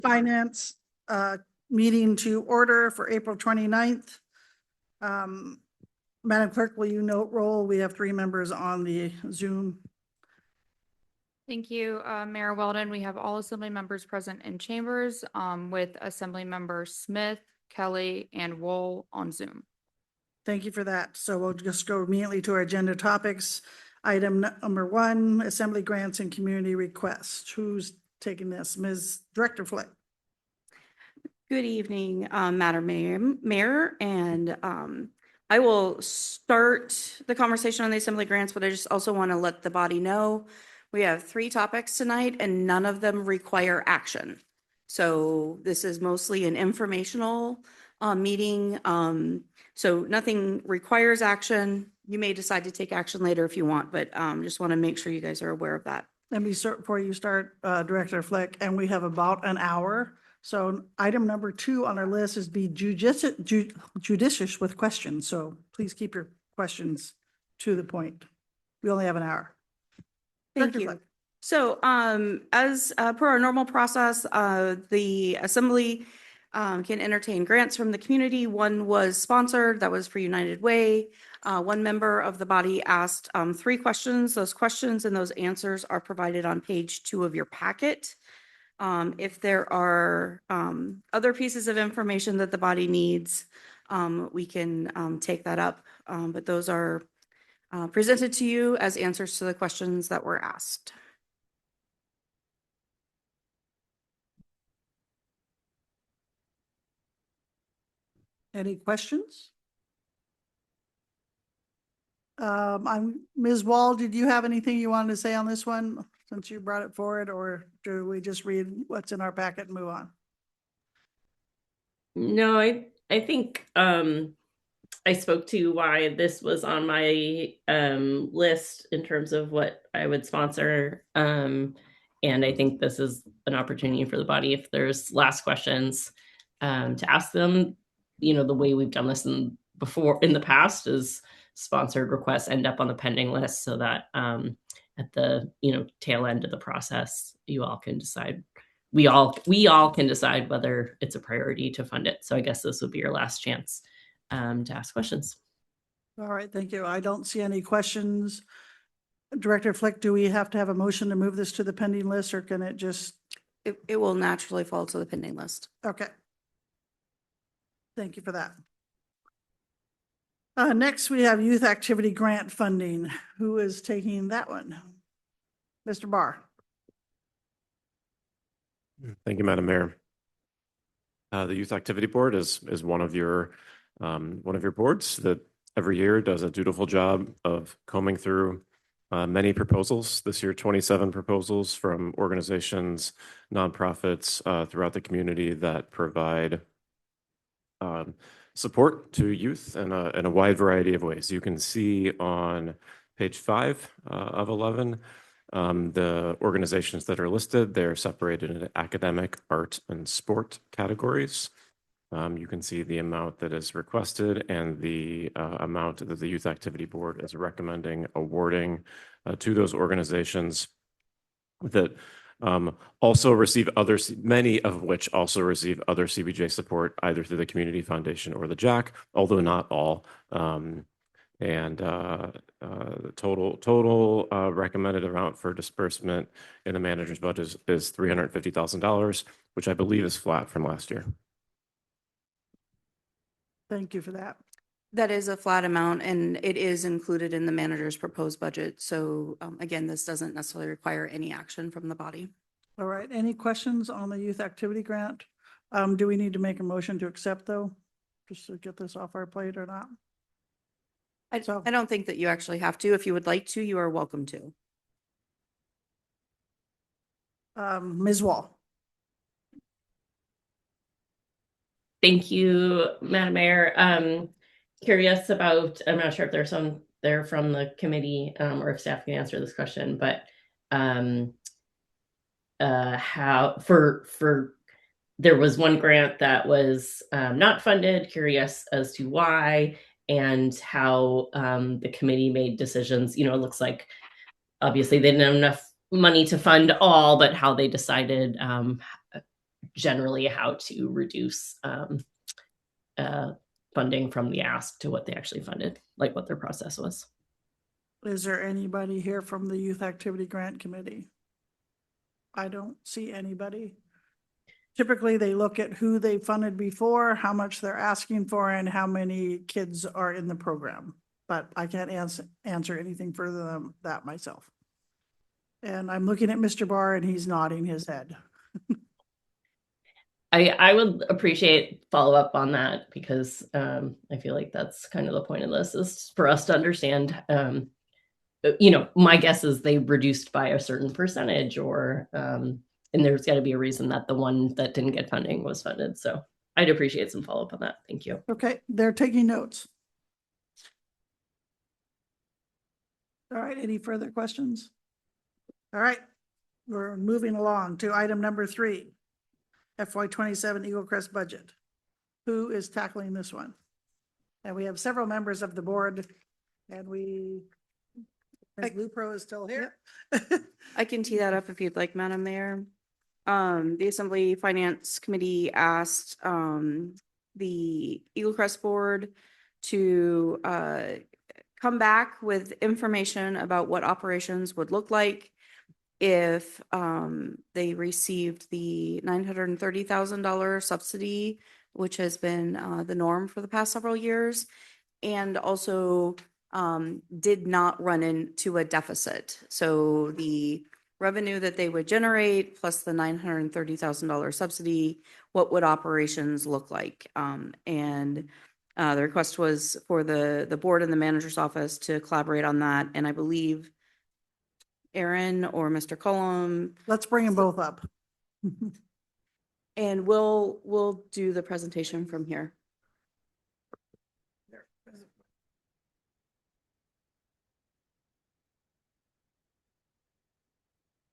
Finance meeting to order for April 29th. Madam Clerk, will you note roll? We have 3 members on the Zoom. Thank you, Mayor Weldon. We have all Assembly members present in chambers with Assembly Member Smith, Kelly, and Wool on Zoom. Thank you for that. So we'll just go immediately to our agenda topics. Item number 1, Assembly Grants and Community Requests. Who's taking this? Ms. Director Flick. Good evening, Madam Mayor, and I will start the conversation on the Assembly grants, but I just also want to let the body know we have 3 topics tonight and none of them require action. So this is mostly an informational meeting. So nothing requires action. You may decide to take action later if you want, but just want to make sure you guys are aware of that. Let me start before you start, Director Flick, and we have about an hour. So item number 2 on our list is be judicious with questions. So please keep your questions to the point. We only have an hour. Thank Director you. Flick. So as per our normal process, the Assembly can entertain grants from the community. One was sponsored, that was for United Way. One member of the body asked 3 questions. Those questions and those answers are provided on page 2 of your packet. If there are other pieces of information that the body needs, we can take that up. But those are presented to you as answers to the questions that were asked. Any questions? Ms. Wall, did you have anything you wanted to say on this one since you brought it forward, or do we just read what's in our packet and move on? No, I think I spoke to why this was on my list in terms of what I would sponsor. And I think this is an opportunity for the body, if there's last questions, to ask them. You know, the way we've done this in the past is sponsored requests end up on the pending list, so that at the tail end of the process, you all can decide. We all can decide whether it's a priority to fund it. So I guess this would be your last chance to ask questions. All right, thank you. I don't see any questions. Director Flick, do we have to have a motion to move this to the pending list, or can it just? It will naturally fall to the pending list. Okay. Thank you for that. Next, we have youth activity grant funding. Who is taking that one? Mr. Barr. Thank you, Madam Mayor. The Youth Activity Board is one of your boards that every year does a dutiful job of combing through many proposals. This year, 27 proposals from organizations, nonprofits throughout the community that provide support to youth in a wide variety of ways. You can see on page 5 of 11 the organizations that are listed. They're separated into academic, art, and sport categories. You can see the amount that is requested and the amount that the Youth Activity Board is recommending awarding to those organizations that also receive many of which also receive other CBJ support, either through the Community Foundation or the JAC, although not all. The total recommended amount for disbursement in the manager's budget is $350,000, which I believe is flat from last year. Thank you for that. That is a flat amount, and it is included in the manager's proposed budget. So again, this doesn't necessarily require any action from the body. All right. Any questions on the youth activity grant? Do we need to make a motion to accept, though, just to get this off our plate or not? I don't think that you actually have to. If you would like to, you are welcome to. Ms. Wall. Thank you, Madam Mayor. Curious about, I'm not sure if there's some there from the committee or if staff can answer this question, but how there was one grant that was not funded. Curious as to why and how the committee made decisions. It looks like obviously they didn't have enough money to fund all, but how they decided generally how to reduce funding from the ask to what they actually funded, like what their process was. Is there anybody here from the Youth Activity Grant Committee? I don't see anybody. Typically, they look at who they funded before, how much they're asking for, and how many kids are in the program. But I can't answer anything further than that myself. And I'm looking at Mr. Barr and he's nodding his head. I would appreciate follow up on that because I feel like that's kind of the point of this, is for us to understand. My guess is they reduced by a certain percentage, or and there's got to be a reason that the one that didn't get funding was funded. So I'd appreciate some follow up on that. Thank you. Okay, they're taking notes. All right, any further questions? All right, we're moving along to item number 3, FY27 Eagle Crest budget. Who is tackling this one? And we have several members of the board, and Ms. Lupro is still here. I can tee that up if you'd like, Madam Mayor. The Assembly Finance Committee asked the Eagle Crest Board to come back with information about what operations would look like if they received the $930,000 subsidy, which has been the norm for the past several years, and also did not run into a deficit. So the revenue that they would generate plus the $930,000 subsidy, what would operations look like? And the request was for the board and the manager's office to collaborate on that. And I believe Aaron or Mr. Cullum, Let's bring them both up. and we'll do the presentation from here.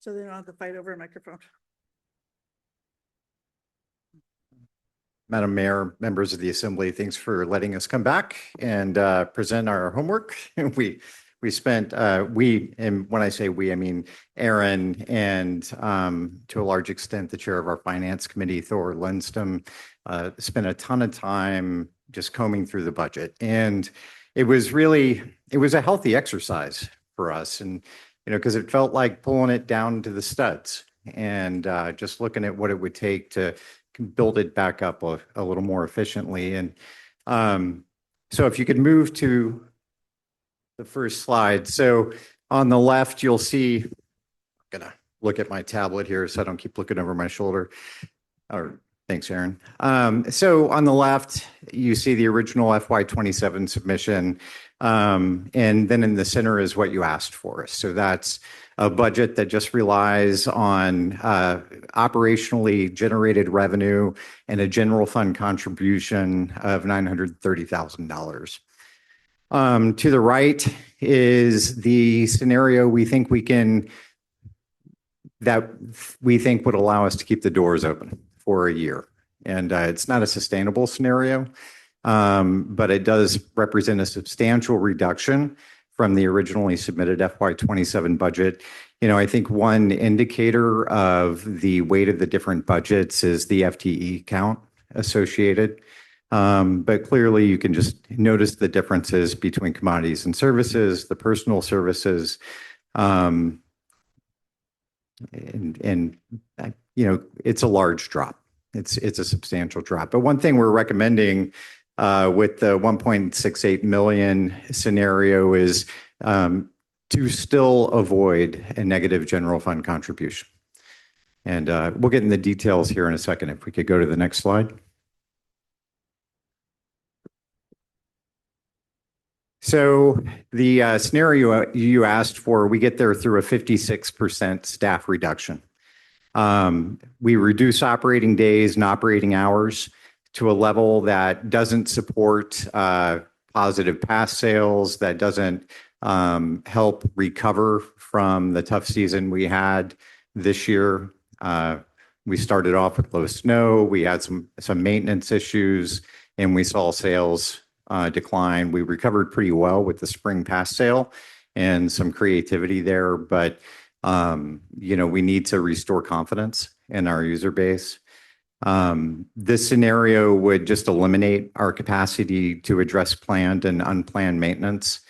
So they don't have to fight over a microphone. Madam Mayor, members of the Assembly, thanks for letting us come back and present our homework. We spent, and when I say we, I mean Aaron and to a large extent, the chair of our Finance Committee, Thor Lindstrom, spent a ton of time just combing through the budget. And it was a healthy exercise for us. And, because it felt like pulling it down to the studs and just looking at what it would take to build it back up a little more efficiently. And so if you could move to the first slide. So on the left, you'll see, I'm gonna look at my tablet here so I don't keep looking over my shoulder. Thanks, Aaron. So on the left, you see the original FY27 submission. And then in the center is what you asked for. So that's a budget that just relies on operationally generated revenue and a general fund contribution of $930,000. To the right is the scenario we think would allow us to keep the doors open for a year. And it's not a sustainable scenario, but it does represent a substantial reduction from the originally submitted FY27 budget. I think one indicator of the weight of the different budgets is the FTE count associated. But clearly you can just notice the differences between commodities and services, the personal services, and it's a large drop. It's a substantial drop. But one thing we're recommending with the 1.68 million scenario is to still avoid a negative general fund contribution. And we'll get in the details here in a second. If we could go to the next slide. So the scenario you asked for, we get there through a 56% staff reduction. We reduce operating days and operating hours to a level that doesn't support positive pass sales, that doesn't help recover from the tough season we had this year. We started off with low snow, we had some maintenance issues, and we saw sales decline. We recovered pretty well with the spring pass sale and some creativity there, but we need to restore confidence in our user base. This scenario would just eliminate our capacity to address planned and unplanned maintenance.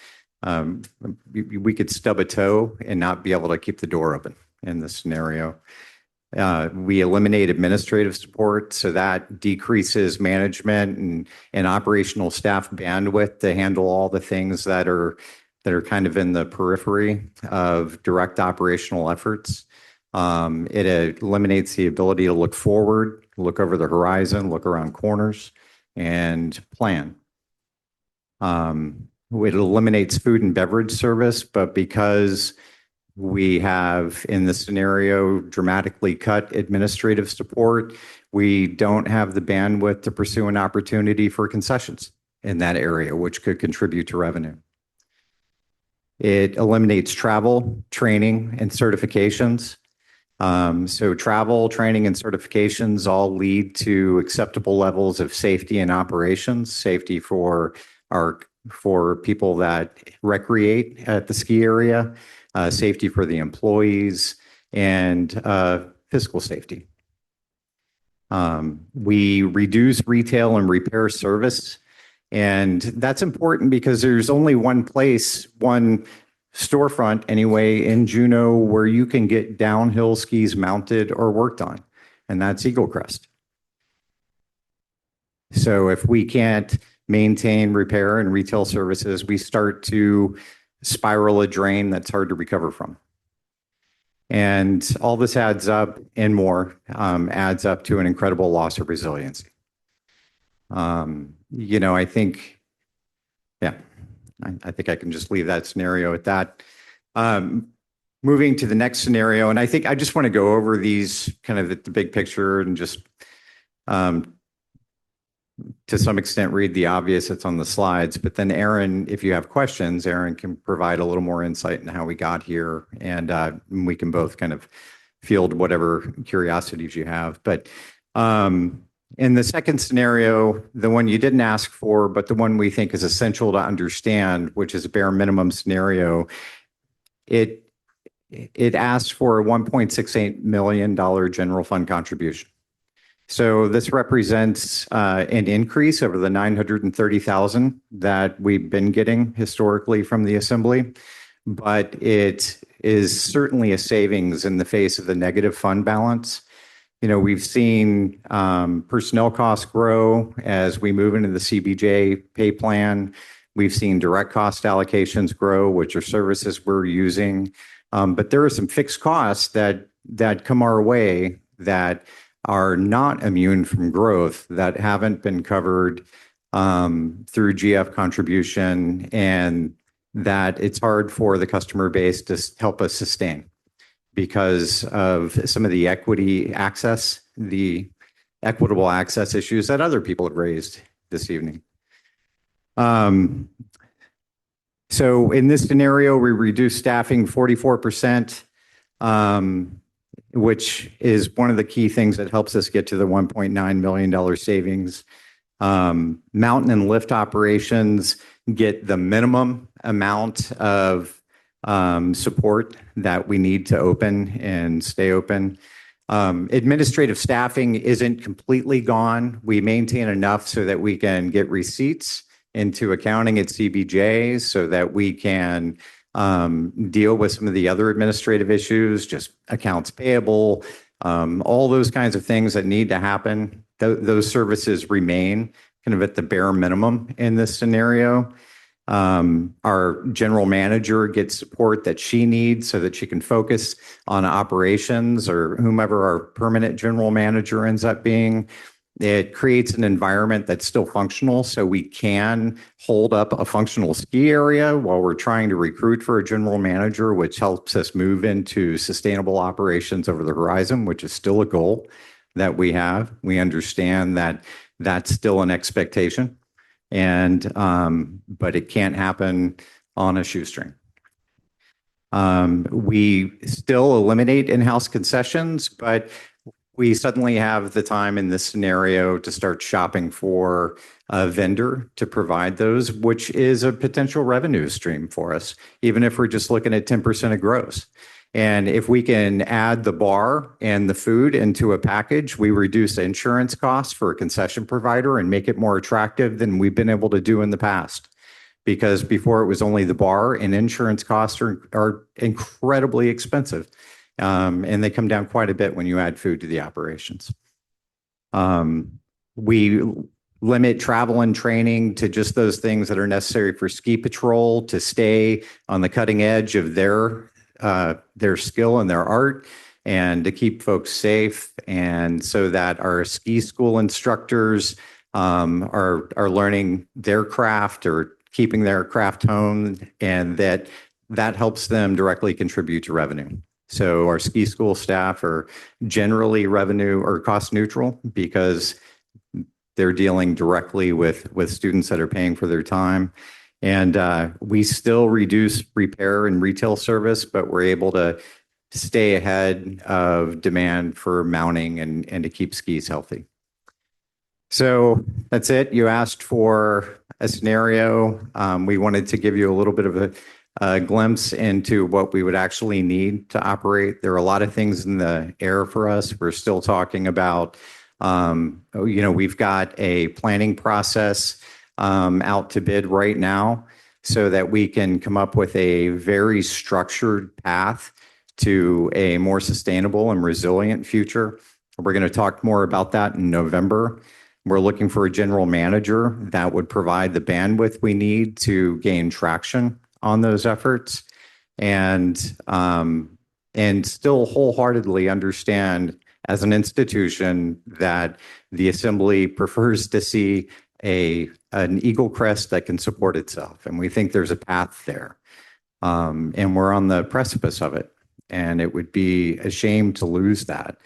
We could stub a toe and not be able to keep the door open in this scenario. We eliminate administrative support, so that decreases management and operational staff bandwidth to handle all the things that are kind of in the periphery of direct operational efforts. It eliminates the ability to look forward, look over the horizon, look around corners, and plan. It eliminates food and beverage service, but because we have, in this scenario, dramatically cut administrative support, we don't have the bandwidth to pursue an opportunity for concessions in that area, which could contribute to revenue. It eliminates travel, training, and certifications. So travel, training, and certifications all lead to acceptable levels of safety and operations, safety for people that recreate at the ski area, safety for the employees, and physical safety. We reduce retail and repair service, and that's important because there's only one place, one storefront anyway in Juneau where you can get downhill skis mounted or worked on, and that's Eagle Crest. So if we can't maintain repair and retail services, we start to spiral a drain that's hard to recover from. And all this adds up and more, adds up to an incredible loss of resiliency. I think, I think I can just leave that scenario at that. Moving to the next scenario, and I think I just want to go over these kind of the big picture and just to some extent read the obvious that's on the slides. But then Aaron, if you have questions, Aaron can provide a little more insight into how we got here, and we can both kind of field whatever curiosities you have. But in the second scenario, the one you didn't ask for, but the one we think is essential to understand, which is a bare minimum scenario, it asks for a $1.68 million general fund contribution. So this represents an increase over the $930,000 that we've been getting historically from the Assembly, but it is certainly a savings in the face of the negative fund balance. We've seen personnel costs grow as we move into the CBJ pay plan. We've seen direct cost allocations grow, which are services we're using. But there are some fixed costs that come our way that are not immune from growth, that haven't been covered through GF contribution, and that it's hard for the customer base to help us sustain because of some of the equitable access issues that other people have raised this evening. So in this scenario, we reduce staffing 44%, which is one of the key things that helps us get to the $1.9 million savings. Mountain and lift operations get the minimum amount of support that we need to open and stay open. Administrative staffing isn't completely gone. We maintain enough so that we can get receipts into accounting at CBJ so that we can deal with some of the other administrative issues, just accounts payable, all those kinds of things that need to happen. Those services remain kind of at the bare minimum in this scenario. Our general manager gets support that she needs so that she can focus on operations, or whomever our permanent general manager ends up being. It creates an environment that's still functional, so we can hold up a functional ski area while we're trying to recruit for a general manager, which helps us move into sustainable operations over the horizon, which is still a goal that we have. We understand that that's still an expectation, and but it can't happen on a shoestring. We still eliminate in-house concessions, but we suddenly have the time in this scenario to start shopping for a vendor to provide those, which is a potential revenue stream for us, even if we're just looking at 10% of gross. And if we can add the bar and the food into a package, we reduce insurance costs for a concession provider and make it more attractive than we've been able to do in the past. Because before it was only the bar, and insurance costs are incredibly expensive. And they come down quite a bit when you add food to the operations. We limit travel and training to just those things that are necessary for ski patrol to stay on the cutting edge of their skill and their art, and to keep folks safe, and so that our ski school instructors are learning their craft or keeping their craft honed, and that helps them directly contribute to revenue. So our ski school staff are generally revenue or cost neutral because they're dealing directly with students that are paying for their time. And we still reduce repair and retail service, but we're able to stay ahead of demand for mounting and to keep skis healthy. So that's it. You asked for a scenario. We wanted to give you a little bit of a glimpse into what we would actually need to operate. There are a lot of things in the air for us. We're still talking about, we've got a planning process out to bid right now so that we can come up with a very structured path to a more sustainable and resilient future. We're going to talk more about that in November. We're looking for a general manager that would provide the bandwidth we need to gain traction on those efforts, and still wholeheartedly understand as an institution that the Assembly prefers to see an Eagle Crest that can support itself. And we think there's a path there. And we're on the precipice of it. And it would be a shame to lose that.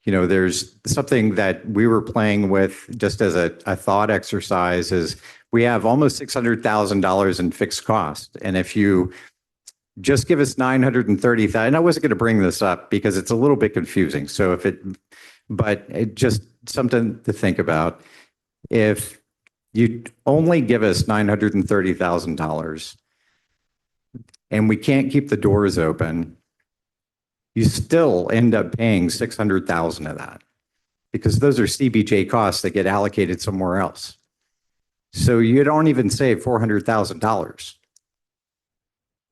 There's something that we were playing with just as a thought exercise is we have almost $600,000 in fixed cost. And if you just give us $930,000, and I wasn't going to bring this up because it's a little bit confusing. So but it just something to think about. If you only give us $930,000 and we can't keep the doors open, you still end up paying $600,000 of that because those are CBJ costs that get allocated somewhere else. So you don't even save $400,000.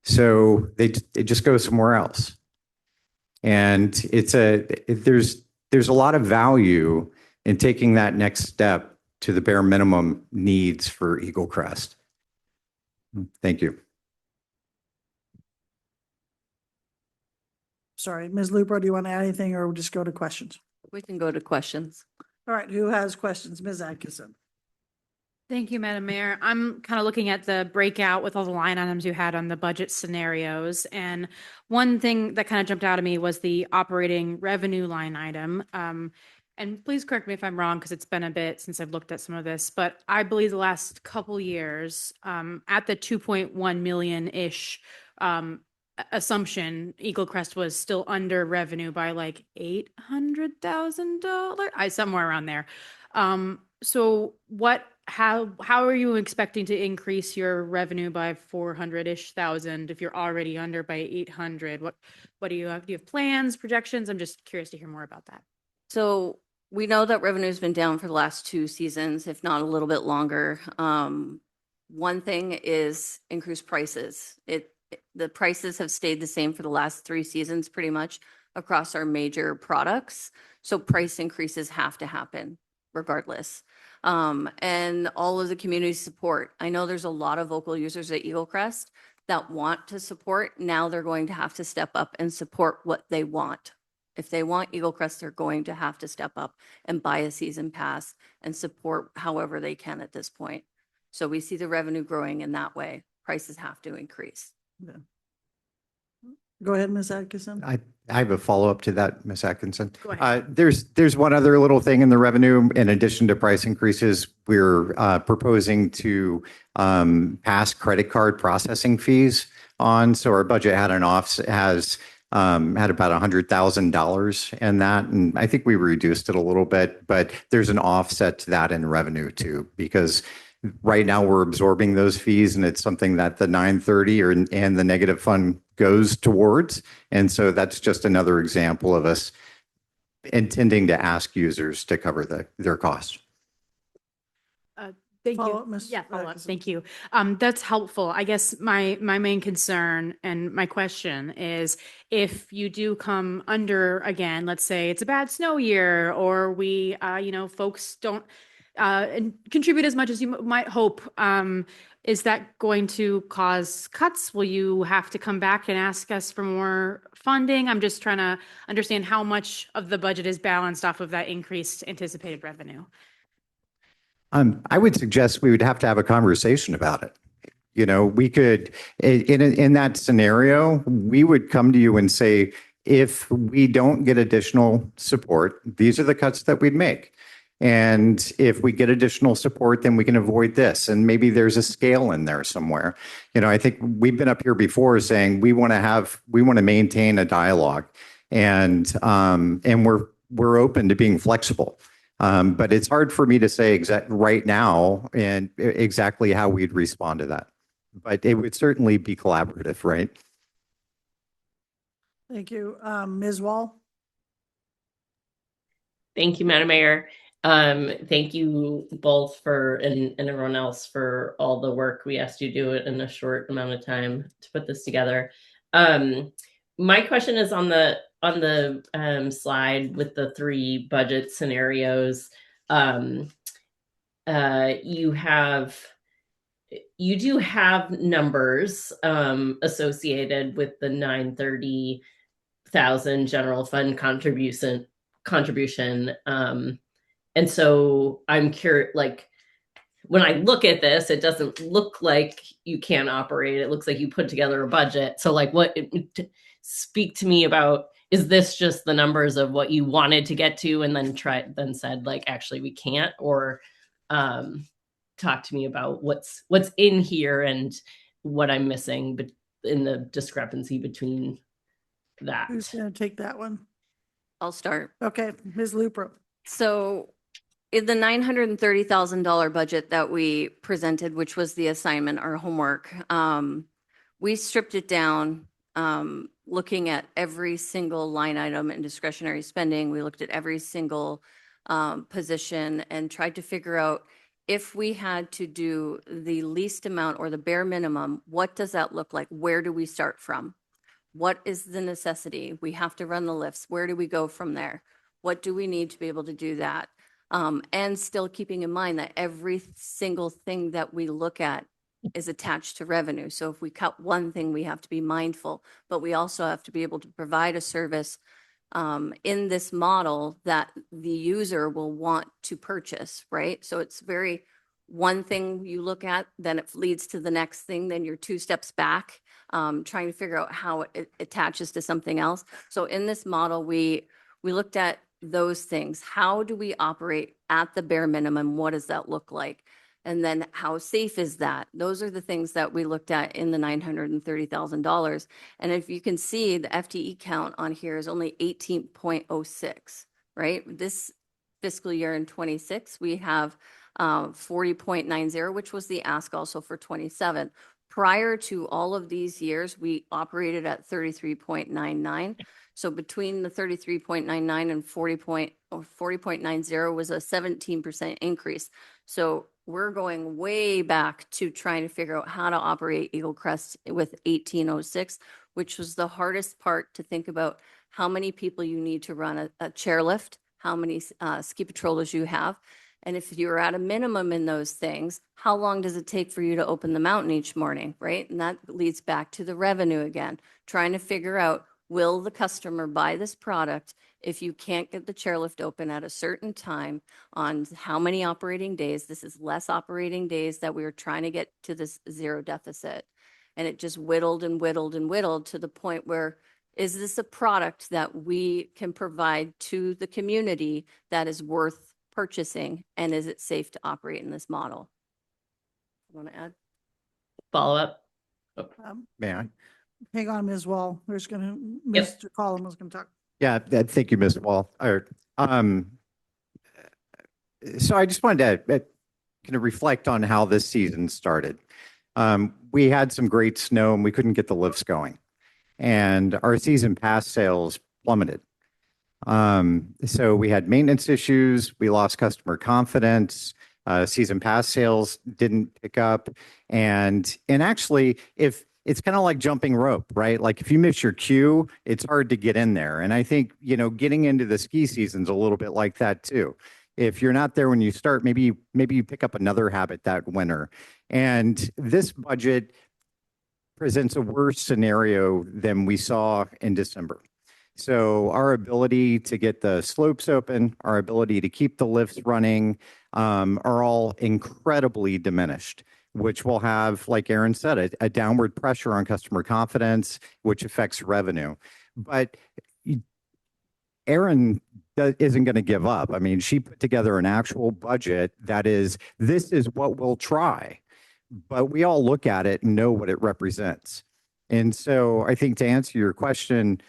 So it just goes somewhere else. And there's a lot of value in taking that next step to the bare minimum needs for Eagle Crest. Thank you. Sorry, Ms. Lupo, do you want to add anything or we'll just go to questions? We can go to questions. All right, who has questions? Ms. Atkinson. Thank you, Madam Mayor. I'm kind of looking at the breakout with all the line items you had on the budget scenarios. And one thing that kind of jumped out at me was the operating revenue line item. And please correct me if I'm wrong, because it's been a bit since I've looked at some of this, but I believe the last couple years at the 2.1 million-ish assumption, Eagle Crest was still under revenue by like $800,000, somewhere around there. So how are you expecting to increase your revenue by 400-ish thousand if you're already under by 800? What do you have? Do you have plans, projections? I'm just curious to hear more about that. So we know that revenue has been down for the last 2 seasons, if not a little bit longer. One thing is increased prices. The prices have stayed the same for the last 3 seasons, pretty much across our major products. So price increases have to happen regardless. And all of the community support. I know there's a lot of vocal users at Eagle Crest that want to support. Now they're going to have to step up and support what they want. If they want Eagle Crest, they're going to have to step up and buy a season pass and support however they can at this point. So we see the revenue growing in that way. Prices have to increase. Yeah. Go ahead, Ms. Atkinson. I have a follow-up to that, Ms. Atkinson. Go ahead. There's one other little thing in the revenue. In addition to price increases, we're proposing to pass credit card processing fees on. So our budget had about $100,000 in that. And I think we reduced it a little bit, but there's an offset to that in revenue too, because Right now, we're absorbing those fees, and it's something that the 930 and the negative fund goes towards. And so that's just another example of us intending to ask users to cover their costs. Thank Follow you. up, Ms. Yeah, follow up. Atkinson. Thank you. That's helpful. I guess my main concern and my question is if you do come under again, let's say it's a bad snow year or we, folks don't and contribute as much as you might hope. Is that going to cause cuts? Will you have to come back and ask us for more funding? I'm just trying to understand how much of the budget is balanced off of that increased anticipated revenue. I would suggest we would have to have a conversation about it. We could, in that scenario, we would come to you and say, if we don't get additional support, these are the cuts that we'd make. And if we get additional support, then we can avoid this. And maybe there's a scale in there somewhere. I think we've been up here before saying we want to maintain a dialogue, and we're open to being flexible. But it's hard for me to say right now and exactly how we'd respond to that. But it would certainly be collaborative, right? Thank you. Ms. Wall? Thank you, Madam Mayor. Thank you both and everyone else for all the work we asked you to do it in a short amount of time to put this together. My question is on the slide with the 3 budget scenarios. You do have numbers associated with the 930,000 general fund contribution. And so I'm curious, when I look at this, it doesn't look like you can operate. It looks like you put together a budget. So speak to me about, is this just the numbers of what you wanted to get to and then said actually we can't, or talk to me about what's in here and what I'm missing in the discrepancy between that. Who's going to take that one? I'll start. Okay, Ms. Lupro. So in the $930,000 budget that we presented, which was the assignment, our homework, we stripped it down, looking at every single line item in discretionary spending. We looked at every single position and tried to figure out if we had to do the least amount or the bare minimum, what does that look like? Where do we start from? What is the necessity? We have to run the lifts. Where do we go from there? What do we need to be able to do that? And still keeping in mind that every single thing that we look at is attached to revenue. So if we cut one thing, we have to be mindful, but we also have to be able to provide a service in this model that the user will want to purchase, right? So it's very one thing you look at, then it leads to the next thing, then you're 2 steps back, trying to figure out how it attaches to something else. So in this model, we looked at those things. How do we operate at the bare minimum? What does that look like? And then how safe is that? Those are the things that we looked at in the $930,000. And if you can see, the FTE count on here is only 18.06, right? This fiscal year in 26, we have 40.90, which was the ask also for 27. Prior to all of these years, we operated at 33.99. So between the 33.99 and 40.90 was a 17% increase. So we're going way back to trying to figure out how to operate Eagle Crest with 1806, which was the hardest part to think about how many people you need to run a chairlift, how many ski patrollers you have. And if you're at a minimum in those things, how long does it take for you to open the mountain each morning, right? And that leads back to the revenue again, trying to figure out, will the customer buy this product if you can't get the chairlift open at a certain time on how many operating days? This is less operating days that we were trying to get to this zero deficit. And it just whittled and whittled and whittled to the point where, is this a product that we can provide to the community that is worth purchasing, and is it safe to operate in this model? Want to add? Follow up. May I? Hang on, Ms. Wall. There's going to, Yep. Mr. Collins was going to talk. Yeah, thank you, Ms. Wall. So I just wanted to can reflect on how this season started. We had some great snow and we couldn't get the lifts going. And our season pass sales plummeted. So we had maintenance issues. We lost customer confidence. Season pass sales didn't pick up. And actually, if it's kind of like jumping rope, right? Like if you miss your cue, it's hard to get in there. And I think, getting into the ski season's a little bit like that too. If you're not there when you start, maybe you pick up another habit that winter. And this budget presents a worse scenario than we saw in December. So our ability to get the slopes open, our ability to keep the lifts running, are all incredibly diminished, which will have, like Aaron said, a downward pressure on customer confidence, which affects revenue. But Aaron isn't going to give up. I mean, she put together an actual budget that is, this is what we'll try. But we all look at it and know what it represents. And so I think to answer your question,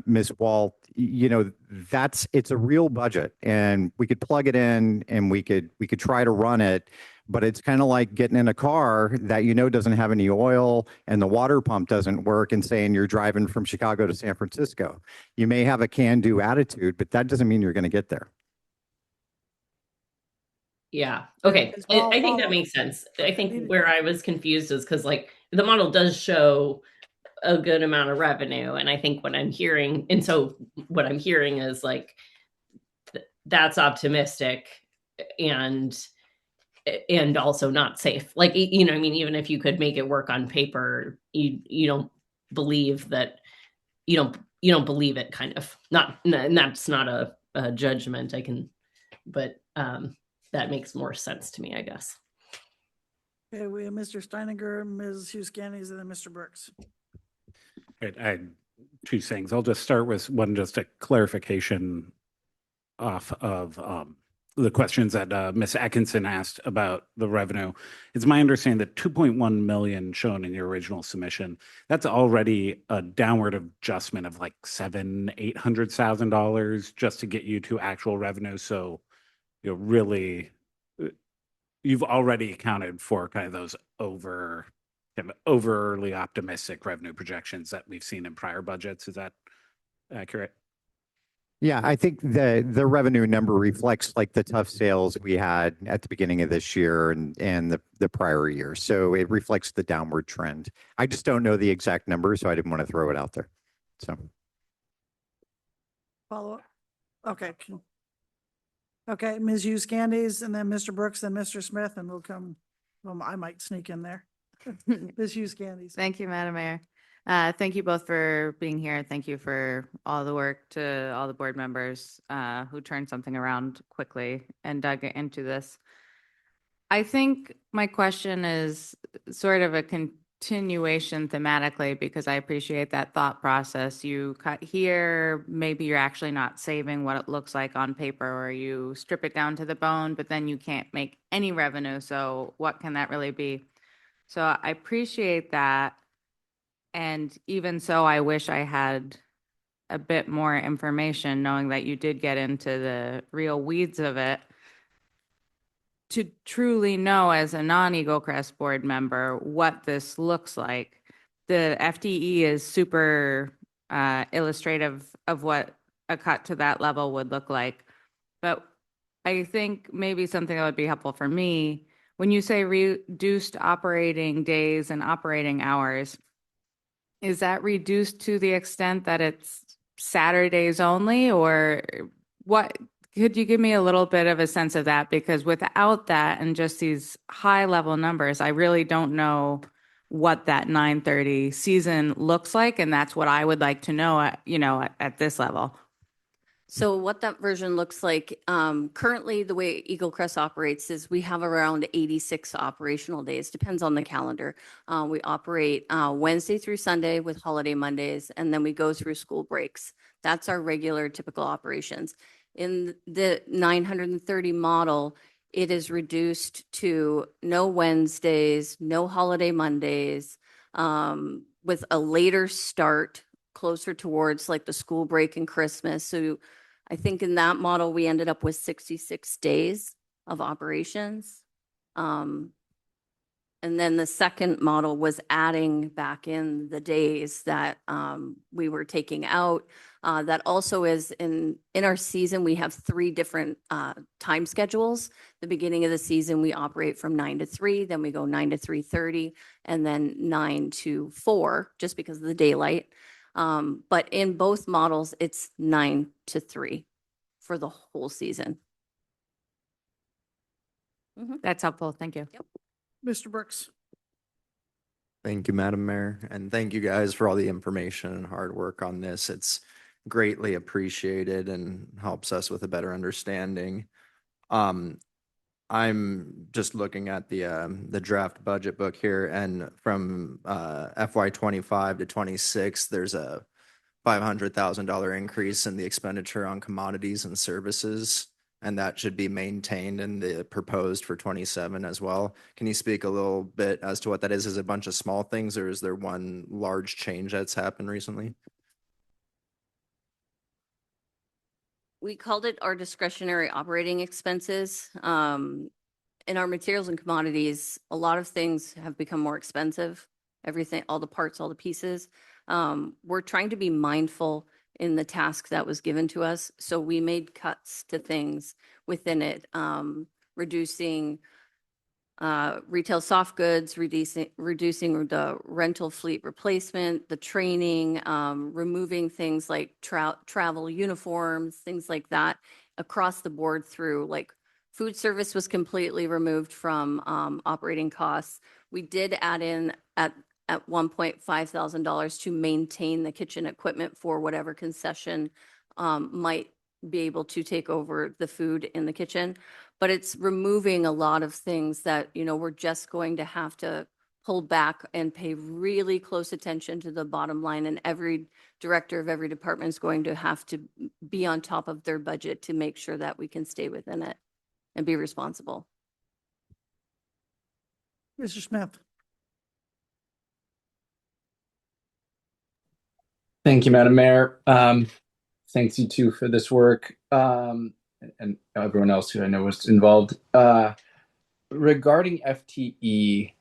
Ms. Walt, it's a real budget and we could plug it in and we could try to run it, but it's kind of like getting in a car that doesn't have any oil and the water pump doesn't work and saying you're driving from Chicago to San Francisco. You may have a can-do attitude, but that doesn't mean you're going to get there. Yeah. Okay. As well, I think that follow- makes sense. I think where I was confused is because the model does show a good amount of revenue. And I think what I'm hearing is that's optimistic and also not safe. Even if you could make it work on paper, you don't believe that, you don't believe it kind of and that's not a judgment but that makes more sense to me, I guess. Okay, we have Mr. Steininger, Ms. Hughes Candies, and then Mr. Brooks. Right, I had two things. I'll just start with one, just a clarification off of the questions that Ms. Atkinson asked about the revenue. It's my understanding that 2.1 million shown in your original submission, that's already a downward adjustment of like $800,000 just to get you to actual revenue. So really, you've already accounted for kind of those overly optimistic revenue projections that we've seen in prior budgets. Is that accurate? Yeah, I think the revenue number reflects like the tough sales we had at the beginning of this year and the prior year. So it reflects the downward trend. I just don't know the exact number, so I didn't want to throw it out there. So Follow up? Okay. Okay, Ms. Hughes Candies, and then Mr. Brooks, then Mr. Smith, and I might sneak in there. Ms. Hughes Candies. Thank you, Madam Mayor. Thank you both for being here. Thank you for all the work to all the board members who turned something around quickly and dug into this. I think my question is sort of a continuation thematically, because I appreciate that thought process. You cut here, maybe you're actually not saving what it looks like on paper, or you strip it down to the bone, but then you can't make any revenue. So what can that really be? So I appreciate that. And even so, I wish I had a bit more information, knowing that you did get into the real weeds of it, to truly know as a non-Eagle Crest board member what this looks like. The FTE is super illustrative of what a cut to that level would look like. But I think maybe something that would be helpful for me, when you say reduced operating days and operating hours, is that reduced to the extent that it's Saturdays only, or what? Could you give me a little bit of a sense of that? Because without that and just these high level numbers, I really don't know what that 9:30 season looks like. And that's what I would like to know at this level. So what that version looks like, currently the way Eagle Crest operates is we have around 86 operational days, depends on the calendar. We operate Wednesday through Sunday with holiday Mondays, and then we go through school breaks. That's our regular typical operations. In the 930 model, it is reduced to no Wednesdays, no holiday Mondays, with a later start closer towards like the school break and Christmas. So I think in that model, we ended up with 66 days of operations. And then the second model was adding back in the days that we were taking out. That also is in our season, we have 3 different time schedules. The beginning of the season, we operate from 9 to 3, then we go 9 to 3:30, and then 9 to 4, just because of the daylight. But in both models, it's 9 to 3 for the whole season. That's helpful. Thank you. Mr. Brooks. Thank you, Madam Mayor, and thank you guys for all the information and hard work on this. It's greatly appreciated and helps us with a better understanding. I'm just looking at the draft budget book here, and from FY 25 to 26, there's a $500,000 increase in the expenditure on commodities and services, and that should be maintained in the proposed for 27 as well. Can you speak a little bit as to what that is? Is it a bunch of small things, or is there one large change that's happened recently? We called it our discretionary operating expenses. In our materials and commodities, a lot of things have become more expensive. Everything, all the parts, all the pieces. We're trying to be mindful in the task that was given to us. So we made cuts to things within it, reducing retail soft goods, reducing the rental fleet replacement, the training, removing things like travel uniforms, things like that across the board through, like, food service was completely removed from operating costs. We did add in at $1,500 to maintain the kitchen equipment for whatever concession might be able to take over the food in the kitchen. But it's removing a lot of things that, you know, we're just going to have to pull back and pay really close attention to the bottom line. And every director of every department is going to have to be on top of their budget to make sure that we can stay within it and be responsible. Mr. Smith. Thank you, Madam Mayor. Thanks you two for this work, and everyone else who I know was involved. Regarding FTE,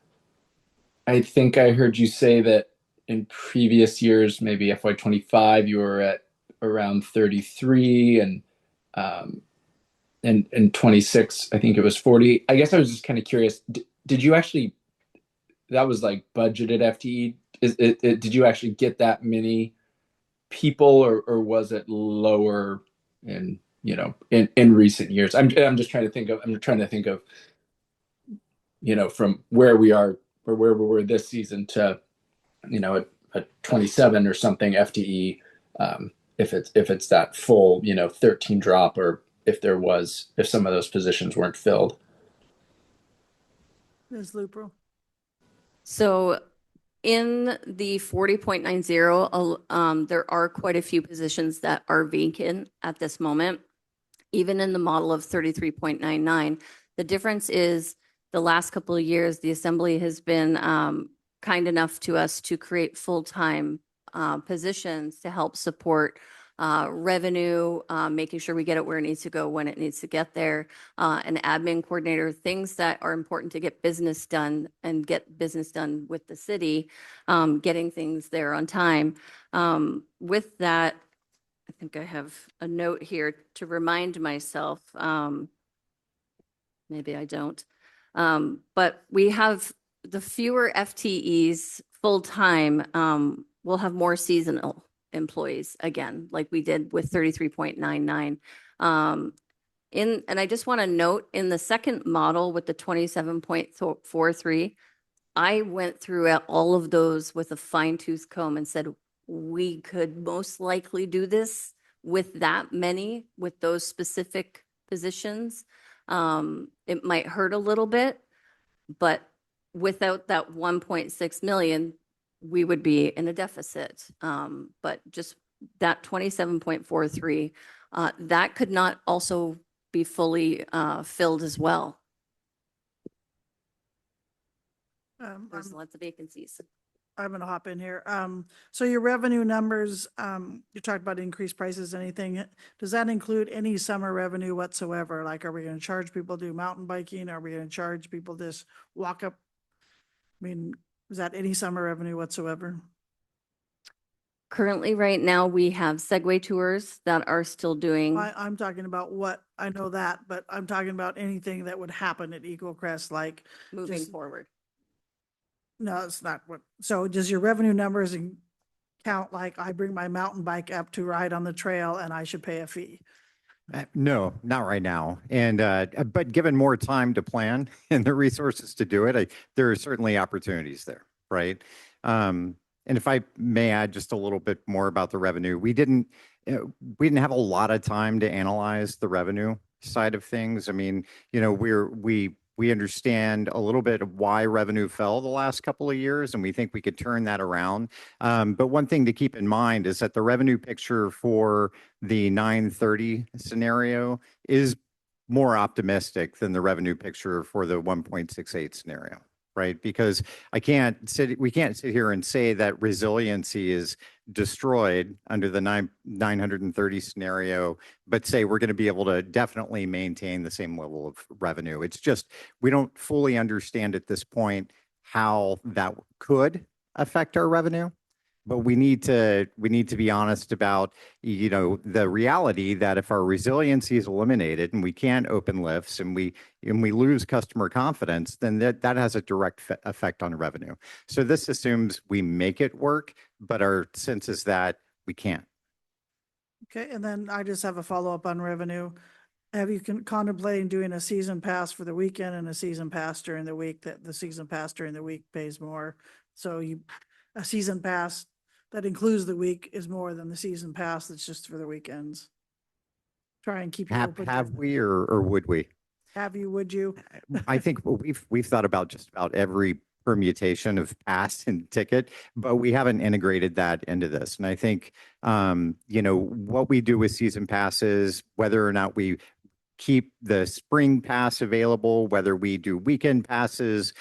I think I heard you say that in previous years, maybe FY 25, you were at around 33, and 26, I think it was 40. I guess I was just kind of curious. Did you actually? That was like budgeted FTE. Did you actually get that many people, or was it lower in recent years? I'm just trying to think of from where we are or where we were this season to a 27 or something FTE, if it's that full 13 drop, or if some of those positions weren't filled. Ms. Lupro. So in the 40.90, there are quite a few positions that are vacant at this moment. Even in the model of 33.99, the difference is the last couple of years, the Assembly has been kind enough to us to create full-time positions to help support revenue, making sure we get it where it needs to go when it needs to get there, an admin coordinator, things that are important to get business done and get business done with the city, getting things there on time. With that, I think I have a note here to remind myself, maybe I don't, but we have the fewer FTEs full-time, we'll have more seasonal employees again, like we did with 33.99. And I just want to note, in the second model with the 27.43, I went through all of those with a fine-tooth comb and said, we could most likely do this with that many, with those specific positions. It might hurt a little bit, but without that 1.6 million, we would be in a deficit. But just that 27.43, that could not also be fully filled as well. There's lots of vacancies. I'm gonna hop in here. So your revenue numbers, you talked about increased prices, anything, does that include any summer revenue whatsoever? Like, are we gonna charge people to do mountain biking? Are we gonna charge people just walk up? I mean, is that any summer revenue whatsoever? Currently, right now, we have Segway tours that are still doing. I'm talking about what, I know that, but I'm talking about anything that would happen at Eagle Crest, like, Moving just- forward. no, it's not what, so does your revenue numbers count like I bring my mountain bike up to ride on the trail and I should pay a fee? No, not right now. And, but given more time to plan and the resources to do it, there are certainly opportunities there, right? And if I may add just a little bit more about the revenue, we didn't have a lot of time to analyze the revenue side of things. I mean, you know, we understand a little bit of why revenue fell the last couple of years, and we think we could turn that around. But one thing to keep in mind is that the revenue picture for the 930 scenario is more optimistic than the revenue picture for the 1.68 scenario, right? Because we can't sit here and say that resiliency is destroyed under the 930 scenario, but say we're going to be able to definitely maintain the same level of revenue. It's just, we don't fully understand at this point how that could affect our revenue. But we need to be honest about, you know, the reality that if our resiliency is eliminated and we can't open lifts and we lose customer confidence, then that has a direct effect on revenue. So this assumes we make it work, but our sense is that we can't. Okay, and then I just have a follow-up on revenue. Have you contemplating doing a season pass for the weekend and a season pass during the week, that the season pass during the week pays more? So a season pass that includes the week is more than the season pass that's just for the weekends. Try and keep. Have we or would we? Have you, would you? I think we've thought about just about every permutation of pass and ticket, but we haven't integrated that into this. And I think, you know, what we do with season passes, whether or not we keep the spring pass available, whether we do weekend passes,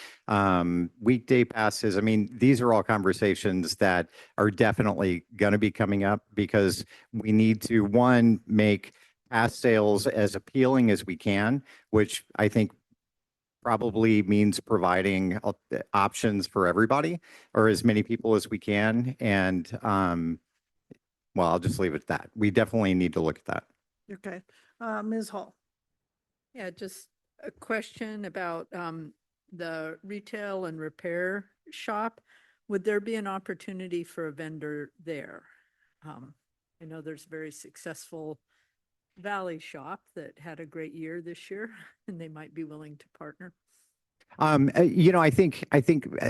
weekday passes. I mean, these are all conversations that are definitely going to be coming up because we need to, one, make pass sales as appealing as we can, which I think probably means providing options for everybody or as many people as we can. And, well, I'll just leave it at that. We definitely need to look at that. Okay, Ms. Hall. Yeah, just a question about the retail and repair shop. Would there be an opportunity for a vendor there? I know there's a very successful Valley shop that had a great year this year, and they might be willing to partner. You know, I think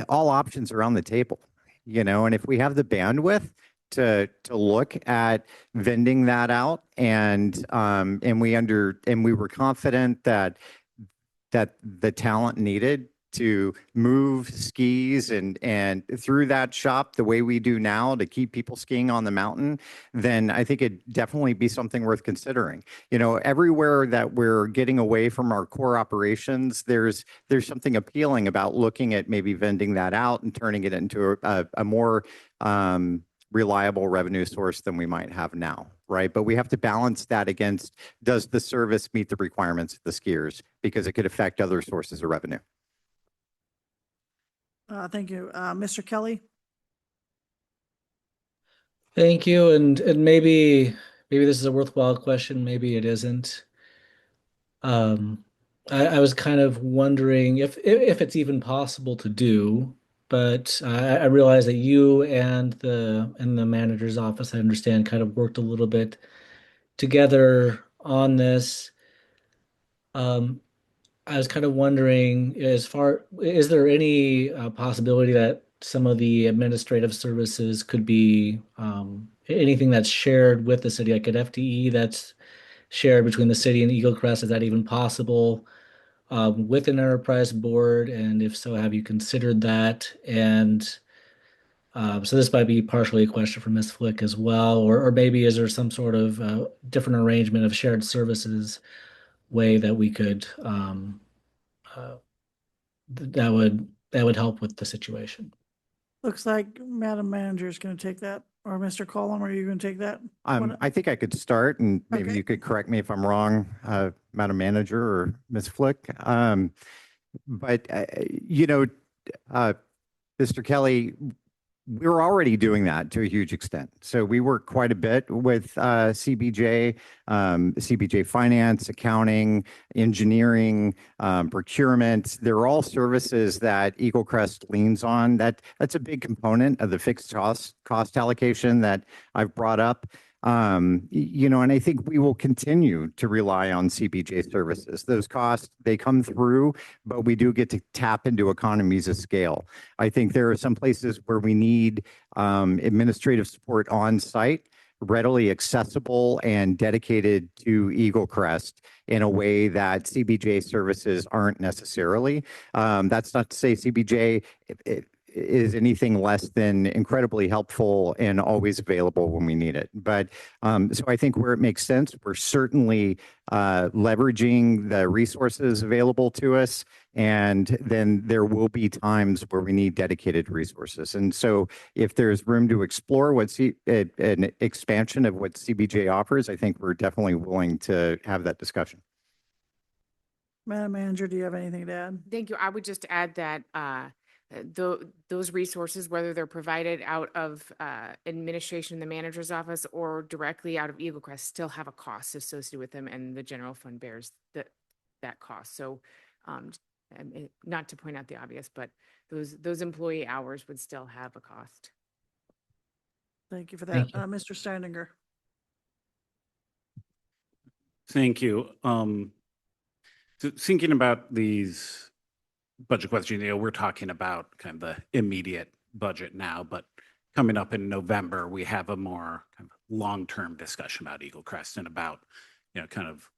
all options are on the table, you know, and if we have the bandwidth to look at vending that out and we were confident that the talent needed to move skis and through that shop the way we do now to keep people skiing on the mountain, then I think it'd definitely be something worth considering. You know, everywhere that we're getting away from our core operations, there's something appealing about looking at maybe vending that out and turning it into a more reliable revenue source than we might have now, right? But we have to balance that against, does the service meet the requirements of the skiers? Because it could affect other sources of revenue. Thank you. Mr. Kelly? Thank you. And maybe this is a worthwhile question, maybe it isn't. I was kind of wondering if it's even possible to do, but I realize that you and the manager's office, I understand, kind of worked a little bit together on this. I was kind of wondering, is there any possibility that some of the administrative services could be anything that's shared with the city, like an FTE that's shared between the city and Eagle Crest? Is that even possible with an enterprise board? And if so, have you considered that? And so this might be partially a question for Ms. Flick as well, or maybe is there some sort of different arrangement of shared services way that we could that would help with the situation? Looks like Madam Manager is going to take that, or Mr. Colum, are you going to take that? I think I could start and maybe Okay. you could correct me if I'm wrong, Madam Manager or Ms. Flick. But, Mr. Kelly, we're already doing that to a huge extent. So we work quite a bit with CBJ, CBJ Finance, accounting, engineering, procurement. They're all services that Eagle Crest leans on. That's a big component of the fixed cost allocation that I've brought up. And I think we will continue to rely on CBJ services. Those costs, they come through, but we do get to tap into economies of scale. I think there are some places where we need administrative support on site, readily accessible and dedicated to Eagle Crest in a way that CBJ services aren't necessarily. That's not to say CBJ is anything less than incredibly helpful and always available when we need it. But so I think where it makes sense, we're certainly leveraging the resources available to us. And then there will be times where we need dedicated resources. And so if there's room to explore an expansion of what CBJ offers, I think we're definitely willing to have that discussion. Madam Manager, do you have anything to add? Thank you. I would just add that those resources, whether they're provided out of administration in the manager's office or directly out of Eagle Crest, still have a cost associated with them, and the general fund bears that cost. So not to point out the obvious, but those employee hours would still have a cost. Thank you for Thank that. Mr. Steininger. Thank you. So thinking about these budget questions, we're talking about kind of the immediate budget now, but coming up in November, we have a more kind of long-term discussion about Eagle Crest and about, kind of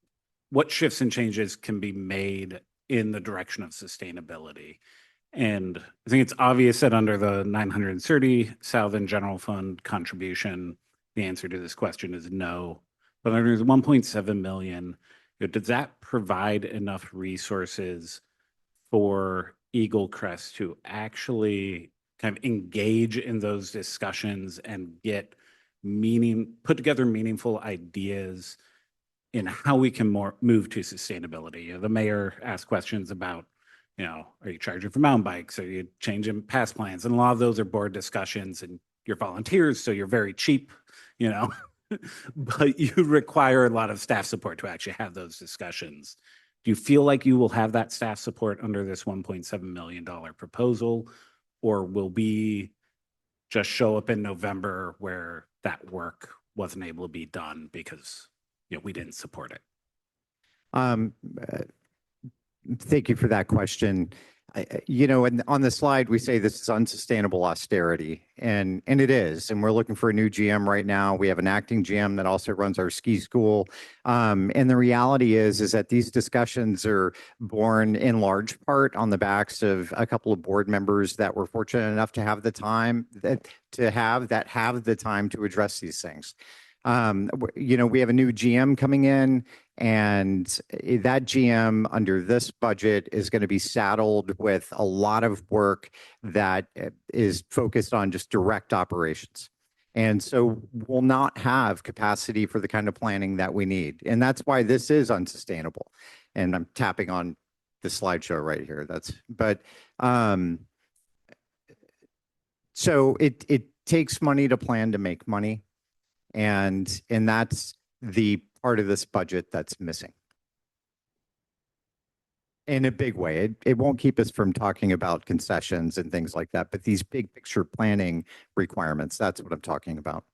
what shifts and changes can be made in the direction of sustainability. And I think it's obvious that under the 930 Southern General Fund contribution, the answer to this question is no. But under the 1.7 million, does that provide enough resources for Eagle Crest to actually kind of engage in those discussions and put together meaningful ideas in how we can move to sustainability? The mayor asked questions about, are you charging for mountain bikes? Are you changing pass plans? And a lot of those are board discussions, and you're volunteers, so you're very cheap, but you require a lot of staff support to actually have those discussions. Do you feel like you will have that staff support under this $1.7 million proposal, or will we just show up in November where that work wasn't able to be done because we didn't support it? Thank you for that question. And on the slide, we say this is unsustainable austerity, and it is. And we're looking for a new GM right now. We have an acting GM that also runs our ski school. And the reality is that these discussions are born in large part on the backs of a couple of board members that were fortunate enough to have the time to have the time to address these things. We have a new GM coming in, and that GM under this budget is going to be saddled with a lot of work that is focused on just direct operations. And so we'll not have capacity for the kind of planning that we need. And that's why this is unsustainable. And I'm tapping on the slideshow right here. So it takes money to plan to make money. And that's the part of this budget that's missing in a big way. It won't keep us from talking about concessions and things like that, but these big picture planning requirements, that's what I'm talking about.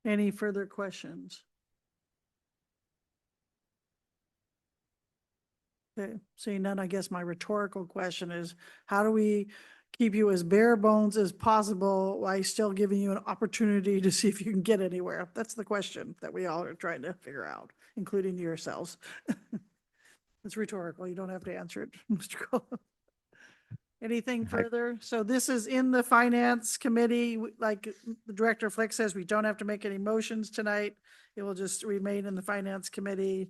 Any further questions? Okay, seeing none, I guess my rhetorical question is, how do we keep you as bare bones as possible while still giving you an opportunity to see if you can get anywhere? That's the question that we all are trying to figure out, including yourselves. It's rhetorical. You don't have to answer it, Mr. Cole. Anything further? So this is in the Finance Committee. Like the Director Flick says, we don't have to make any motions tonight. It will just remain in the Finance Committee.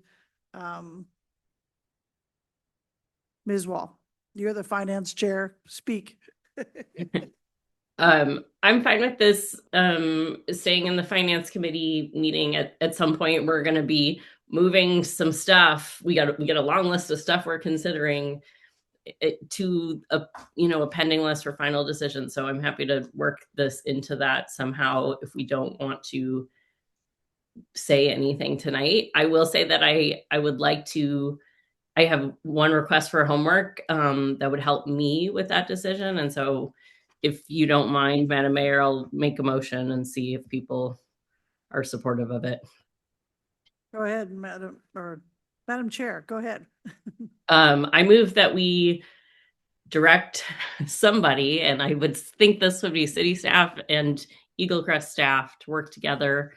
Ms. Wall. You're the finance chair. Speak. I'm fine with this staying in the finance committee meeting. At some point, we're going to be moving some stuff. We got a long list of stuff we're considering to a pending list for final decision. So I'm happy to work this into that somehow if we don't want to say anything tonight. I will say that I would like to. I have one request for homework that would help me with that decision, and so if you don't mind, Madam Mayor, I'll make a motion and see if people are supportive of it. Go ahead, Madam Chair, go ahead. I move that we direct somebody, and I would think this would be city staff and Eagle Crest staff, to work together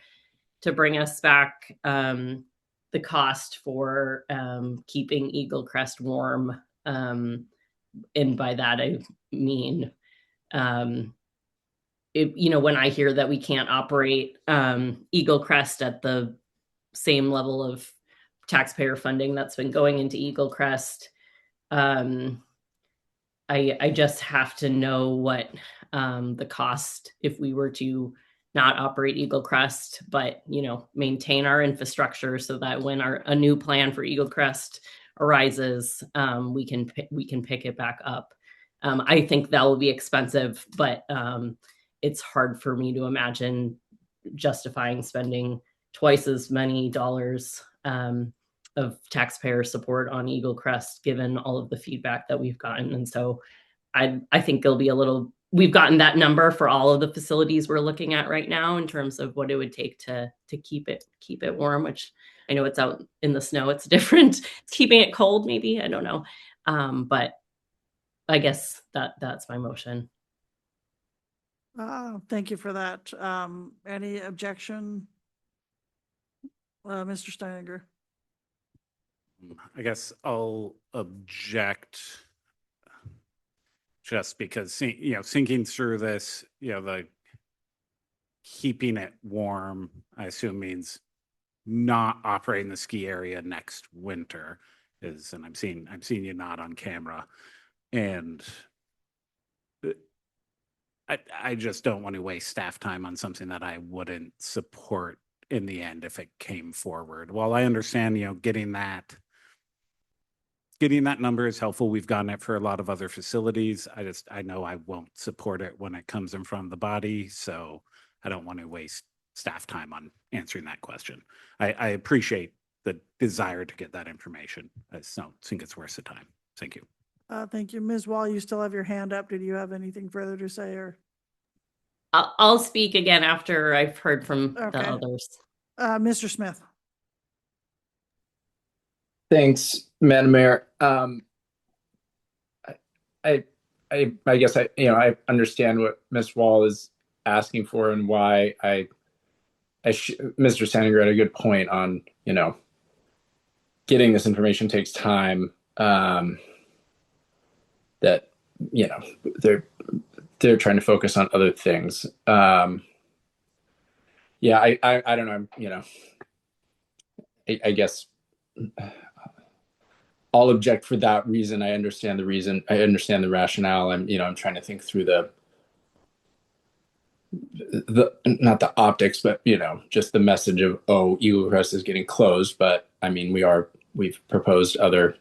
to bring us back the cost for keeping Eagle Crest warm. And by that, I mean, when I hear that we can't operate Eagle Crest at the same level of taxpayer funding that's been going into Eagle Crest, I just have to know what the cost, if we were to not operate Eagle Crest, but maintain our infrastructure so that when a new plan for Eagle Crest arises, we can pick it back up. I think that will be expensive, but it's hard for me to imagine justifying spending twice as many dollars of taxpayer support on Eagle Crest, given all of the feedback that we've gotten. And so I think it'll be we've gotten that number for all of the facilities we're looking at right now in terms of what it would take to keep it warm, which I know it's out in the snow. It's different. It's keeping it cold, maybe. I don't know. But I guess that's my motion. Thank you for that. Any objection? Mr. Steininger. I guess I'll object just because, thinking through this, the keeping it warm, I assume means not operating the ski area next winter and I'm seeing you nod on camera. And I just don't want to waste staff time on something that I wouldn't support in the end if it came forward. While I understand, getting that number is helpful. We've gotten it for a lot of other facilities. I know I won't support it when it comes in from the body. So I don't want to waste staff time on answering that question. I appreciate the desire to get that information. I just don't think it's worth the time. Thank you. Thank you. Ms. Wall, you still have your hand up. Did you have anything further to say, or? I'll speak again after I've heard from the others. Mr. Smith. Thanks, Madam Mayor. I guess I understand what Ms. Wall is asking for and why Mr. Steininger had a good point on, getting this information takes time. That, they're trying to focus on other things. I don't know, I guess I'll object for that reason. I understand the reason. I understand the rationale. I'm trying to think through the not the optics, but just the message of, Eagle Crest is getting closed. But I mean, we've proposed other,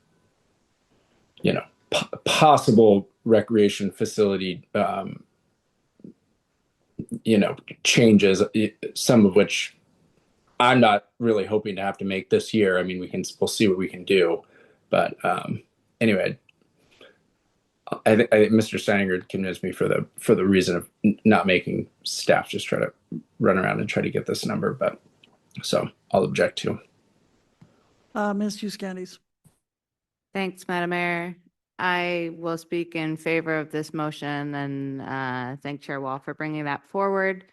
possible recreation facility, changes, some of which I'm not really hoping to have to make this year. I mean, we'll see what we can do. But anyway, I think Mr. Steininger convinced me for the reason of not making staff just try to run around and try to get this number. But so I'll object to. Ms. Hughes-Candies. Thanks, Madam Mayor. I will speak in favor of this motion and thank Chair Wall for bringing that forward.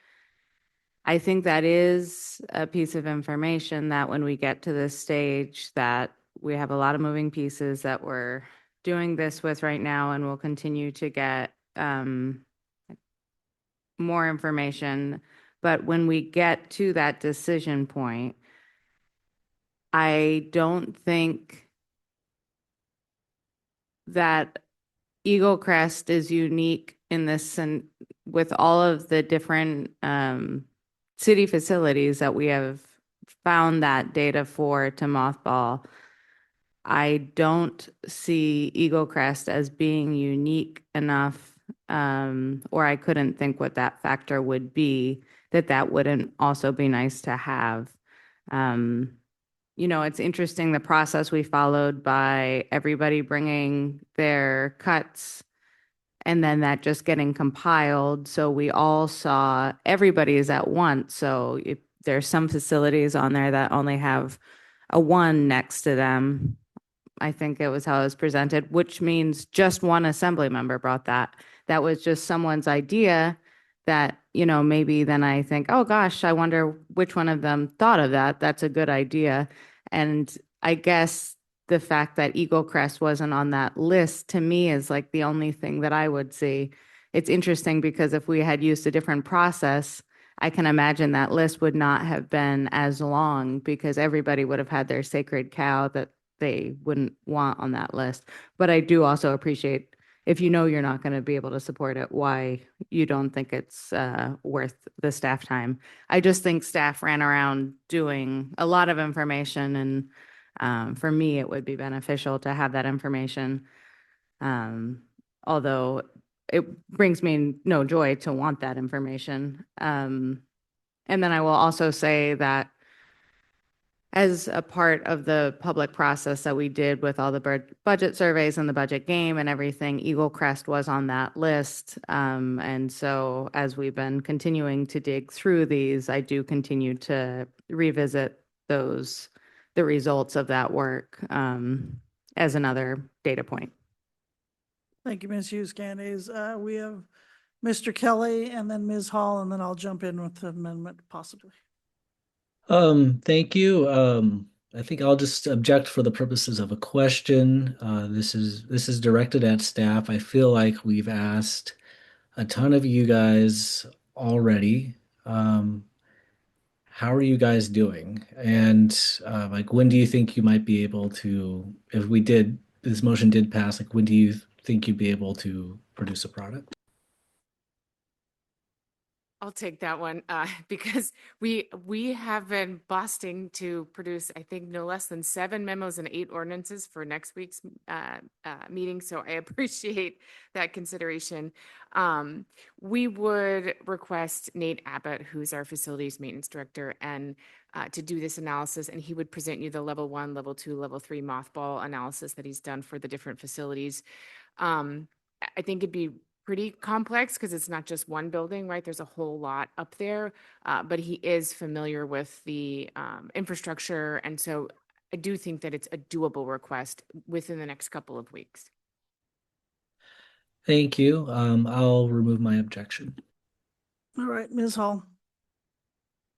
I think that is a piece of information that when we get to this stage that we have a lot of moving pieces that we're doing this with right now, and we'll continue to get more information. But when we get to that decision point, I don't think that Eagle Crest is unique in this and with all of the different city facilities that we have found that data for to mothball. I don't see Eagle Crest as being unique enough, or I couldn't think what that factor would be, that wouldn't also be nice to have. You know, it's interesting the process we followed by everybody bringing their cuts and then that just getting compiled. So we all saw everybody's at once. So if there's some facilities on there that only have a 1 next to them, I think it was how it was presented, which means just one assembly member brought that. That was just someone's idea that, you know, maybe then I think, oh gosh, I wonder which one of them thought of that. That's a good idea. And I guess the fact that Eagle Crest wasn't on that list to me is like the only thing that I would see. It's interesting because if we had used a different process, I can imagine that list would not have been as long because everybody would have had their sacred cow that they wouldn't want on that list. But I do also appreciate if you know you're not going to be able to support it, why you don't think it's worth the staff time. I just think staff ran around doing a lot of information, and for me, it would be beneficial to have that information. Although it brings me no joy to want that information. And then I will also say that as a part of the public process that we did with all the budget surveys and the budget game and everything, Eagle Crest was on that list. And so as we've been continuing to dig through these, I do continue to revisit the results of that work as another data point. Thank you, Ms. Hughes Candies. We have Mr. Kelly and then Ms. Hall, and then I'll jump in with the amendment possibly. Thank you. I think I'll just object for the purposes of a question. This is directed at staff. I feel like we've asked a ton of you guys already. How are you guys doing? And like, when do you think you might be able to, if this motion did pass, like, when do you think you'd be able to produce a product? I'll take that one because we have been busting to produce, I think, no less than 7 memos and 8 ordinances for next week's meeting. So I appreciate that consideration. We would request Nate Abbott, who's our facilities maintenance director, and to do this analysis, and he would present you the level 1, level 2, level 3 mothball analysis that he's done for the different facilities. I think it'd be pretty complex because it's not just one building, right? There's a whole lot up there, but he is familiar with the infrastructure. And so I do think that it's a doable request within the next couple of weeks. Thank you. I'll remove my objection. All right, Ms. Hall.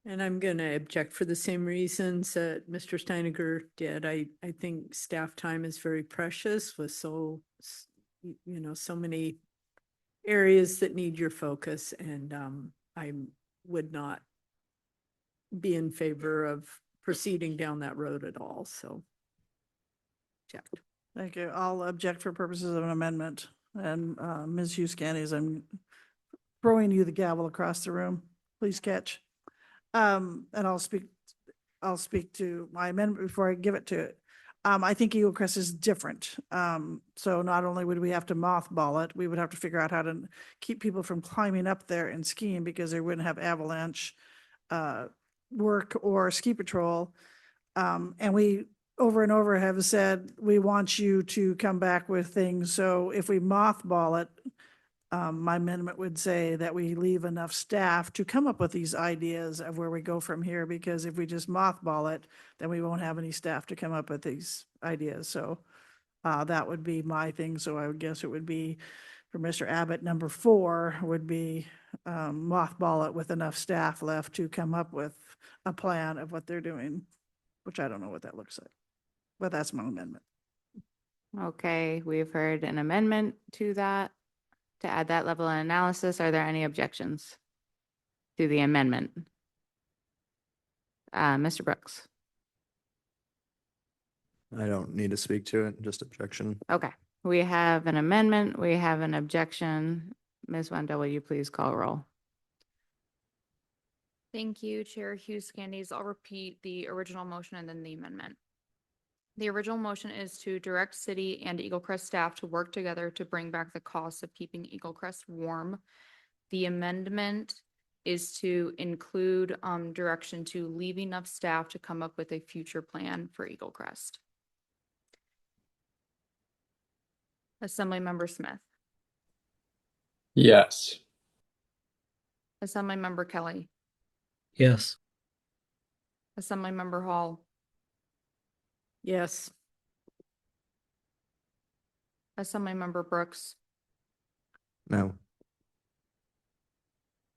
And I'm going to object for the same reasons that Mr. Steiniger did. I think staff time is very precious with so many areas that need your focus, and I would not be in favor of proceeding down that road at all, so. Object. Thank you. I'll object for purposes of an amendment. And Ms. Hughes Candies, I'm throwing you the gavel across the room. Please catch. And I'll speak to my amendment before I give it to it. I think Eagle Crest is different. So not only would we have to mothball it, we would have to figure out how to keep people from climbing up there and skiing because they wouldn't have avalanche work or ski patrol. And we over and over have said, we want you to come back with things. So if we mothball it, my amendment would say that we leave enough staff to come up with these ideas of where we go from here, because if we just mothball it, then we won't have any staff to come up with these ideas. So that would be my thing. So I would guess it would be for Mr. Abbott, number 4 would be mothball it with enough staff left to come up with a plan of what they're doing, which I don't know what that looks like, but that's my amendment. Okay, we've heard an amendment to that, to add that level of analysis. Are there any objections to the amendment? Mr. Brooks. I don't need to speak to it, just objection. Okay, We have an amendment. We have an objection. Ms. Wendell, will you please call roll? Thank you, Chair Hughes Candies. I'll repeat the original motion and then the amendment. The original motion is to direct city and Eagle Crest staff to work together to bring back the costs of keeping Eagle Crest warm. The amendment is to include direction to leave enough staff to come up with a future plan for Eagle Crest. Assemblymember Smith. Yes. Assemblymember Kelly. Yes. Assemblymember Hall. Yes. Assemblymember Brooks. No.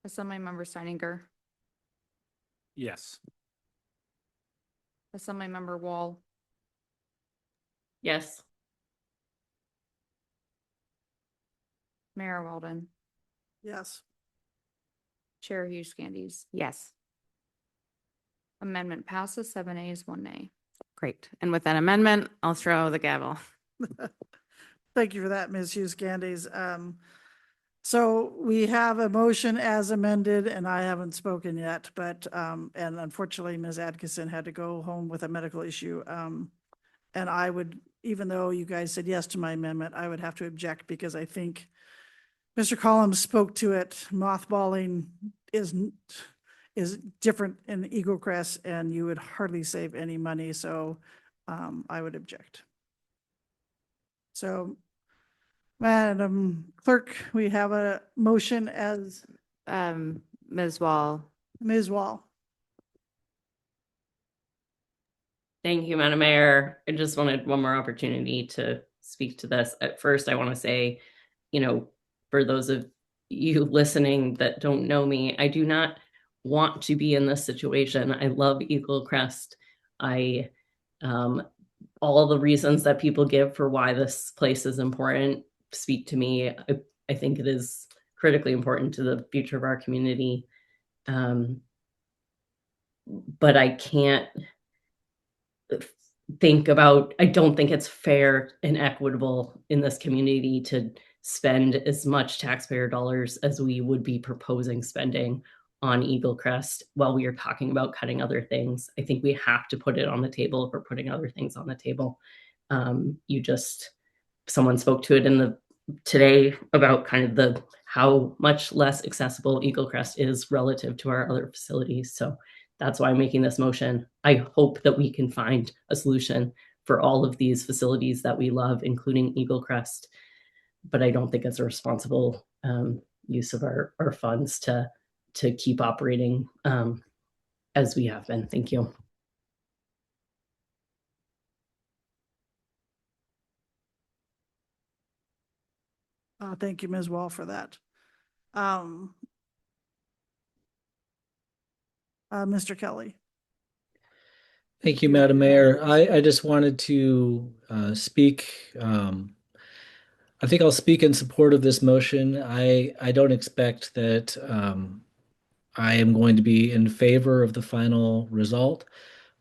Assemblymember Steininger. Yes. Assemblymember Wall. Yes. Mayor Weldon. Yes. Chair Hughes Candies. Yes. Amendment passes 7 ayes, 1 nay. Great. And with that amendment, I'll throw the gavel. Thank you for that, Ms. Hughes Candies. So we have a motion as amended, and I haven't spoken yet, but, and unfortunately, Ms. Atkinson had to go home with a medical issue. And I would, even though you guys said yes to my amendment, I would have to object because I think Mr. Collins spoke to it. Mothballing is different in Eagle Crest, and you would hardly save any money, so I would object. So, Madam Clerk, we have a motion as Ms. Wall. Ms. Wall. Thank you, Madam Mayor. I just wanted one more opportunity to speak to this. At first, I want to say, for those of you listening that don't know me, I do not want to be in this situation. I love Eagle Crest. All the reasons that people give for why this place is important speak to me. I think it is critically important to the future of our community. But I can't I don't think it's fair and equitable in this community to spend as much taxpayer dollars as we would be proposing spending on Eagle Crest while we are talking about cutting other things. I think we have to put it on the table if we're putting other things on the table. Someone spoke to it today about kind of how much less accessible Eagle Crest is relative to our other facilities. So that's why I'm making this motion. I hope that we can find a solution for all of these facilities that we love, including Eagle Crest. But I don't think it's a responsible use of our funds to keep operating as we have been. Thank you. Thank you, Ms. Wall, for that. Mr. Kelly. Thank you, Madam Mayor. I just wanted to speak. I think I'll speak in support of this motion. I don't expect that I am going to be in favor of the final result,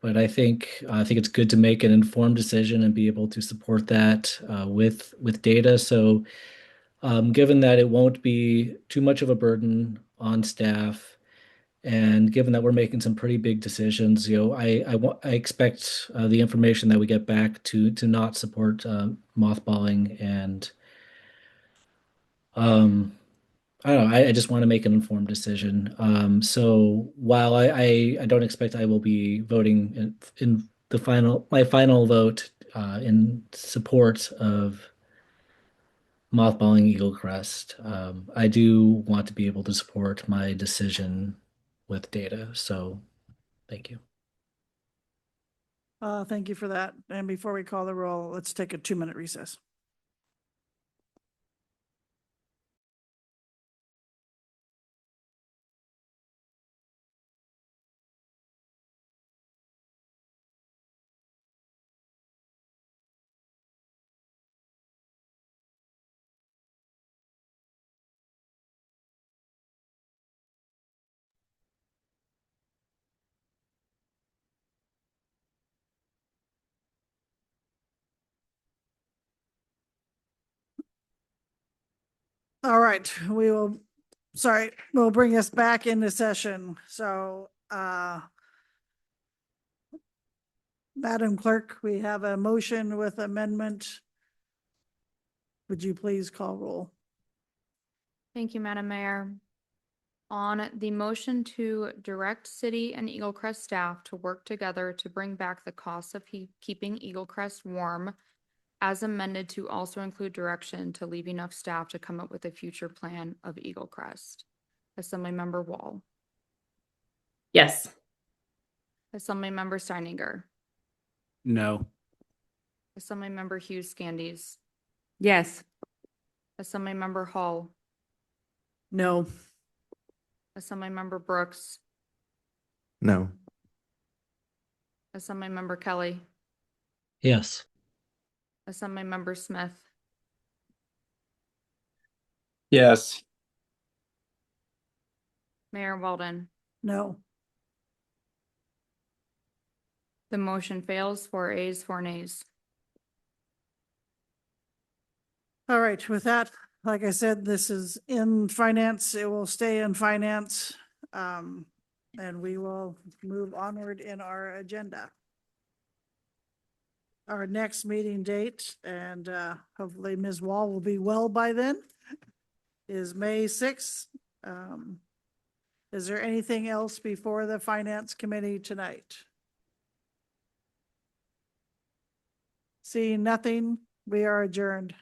but I think it's good to make an informed decision and be able to support that with data. So, given that it won't be too much of a burden on staff, and given that we're making some pretty big decisions, I expect the information that we get back to not support mothballing, and I don't know. I just want to make an informed decision. So while I don't expect I will be voting in my final vote in support of mothballing Eagle Crest, I do want to be able to support my decision with data. So thank you. Thank you for that. And before we call the roll, let's take a 2-minute recess. All right, we'll bring us back into session. So, Madam Clerk, we have a motion with amendment. Would you please call roll? Thank you, Madam Mayor. On the motion to direct city and Eagle Crest staff to work together to bring back the costs of keeping Eagle Crest warm, as amended to also include direction to leave enough staff to come up with a future plan of Eagle Crest. Assemblymember Wall. Yes. Assemblymember Steininger. No. Assemblymember Hughes Scandies. Yes. Assemblymember Hall. No. Assemblymember Brooks. No. Assemblymember Kelly. Yes. Assemblymember Smith. Yes. Mayor Walden. No. The motion fails, 4 ayes, 4 nays. All right, with that, like I said, this is in finance. It will stay in finance. And we will move onward in our agenda. Our next meeting date, and hopefully Ms. Wall will be well by then, is May 6th. Is there anything else before the Finance Committee tonight? Seeing nothing, we are adjourned.